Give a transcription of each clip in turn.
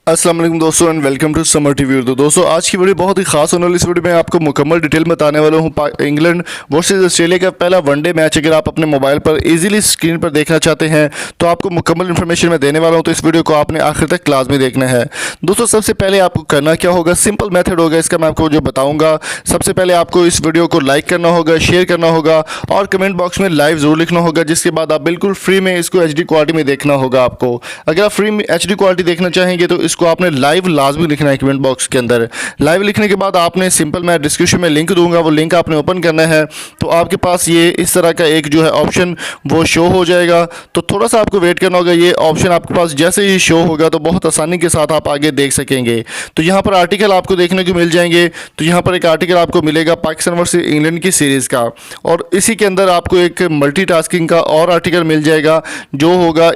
अस्सलाम वालेकुम दोस्तों and welcome to Samar TV. तो दोस्तों आज की वीडियो बहुत ही खास होने वाली। इस वीडियो में आपको मुकम्मल डिटेल बताने वाला हूँ इंग्लैंड वर्सेस ऑस्ट्रेलिया का पहला वनडे मैच। अगर आप अपने मोबाइल पर इजीली स्क्रीन पर देखना चाहते हैं तो आपको मुकम्मल इन्फॉर्मेशन मैं देने वाला हूँ, तो इस वीडियो को आपने आखिर तक क्लास में देखना है। दोस्तों सबसे पहले आपको करना क्या होगा, सिंपल मेथड होगा इसका, मैं आपको जो बताऊँगा। सबसे पहले आपको इस वीडियो को लाइक करना होगा, शेयर करना होगा और कमेंट बॉक्स में लाइव ज़रूर लिखना होगा। जिसके बाद आप बिल्कुल फ्री में इसको HD क्वालिटी में देखना होगा आपको। अगर आप फ्री में HD क्वालिटी देखना चाहेंगे तो इसको आपने लाइव लाजमी लिखना है कमेंट बॉक्स के अंदर। लाइव लिखने के बाद आपने सिंपल, मैं डिस्क्रिप्शन में लिंक दूंगा, वो लिंक आपने ओपन करना है तो आपके पास ये इस तरह का एक जो है ऑप्शन वो शो हो जाएगा। तो थोड़ा सा आपको वेट करना होगा। ये ऑप्शन आपके पास जैसे ही शो होगा तो बहुत आसानी के साथ आप आगे देख सकेंगे। तो यहाँ पर आर्टिकल आपको देखने को मिल जाएंगे। तो यहाँ पर एक आर्टिकल आपको मिलेगा पाकिस्तान वर्सेस इंग्लैंड की सीरीज़ का, और इसी के अंदर आपको एक मल्टीटास्किंग का और आर्टिकल मिल जाएगा जो होगा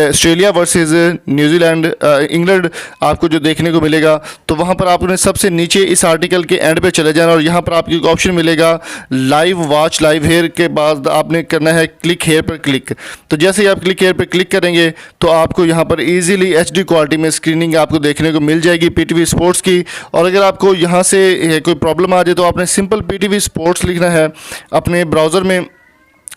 ऑस्ट्रेलिया वर्सेस न्यूजीलैंड इंग्लैंड आपको जो देखने को मिलेगा। तो वहां पर आपने सबसे नीचे इस आर्टिकल के एंड पे चले जाना और यहां पर आपको एक ऑप्शन मिलेगा लाइव वॉच लाइव हेयर। के बाद आपने करना है क्लिक हेयर पर क्लिक। तो जैसे ही आप क्लिक हेयर पर क्लिक करेंगे तो आपको यहां पर इजीली HD क्वालिटी में स्क्रीनिंग आपको देखने को मिल जाएगी PTV स्पोर्ट्स की। और अगर आपको यहां से कोई प्रॉब्लम आ जाए तो आपने सिंपल PTV स्पोर्ट्स लिखना है अपने ब्राउज़र में।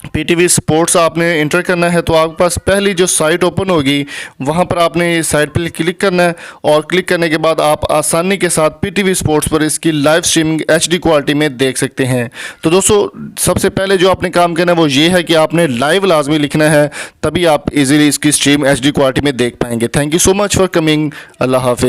PTV स्पोर्ट्स आपने इंटर करना है तो आपके पास पहली जो साइट ओपन होगी वहां पर आपने इस साइट पर क्लिक करना है, और क्लिक करने के बाद आप आसानी के साथ PTV स्पोर्ट्स पर इसकी लाइव स्ट्रीमिंग HD क्वालिटी में देख सकते हैं। तो दोस्तों सबसे पहले जो आपने काम करना है वो ये है कि आपने लाइव लाजमी लिखना है, तभी आप इजीली इसकी स्ट्रीम HD क्वालिटी में देख पाएंगे। Thank you so much for coming. Allah हाफिज़।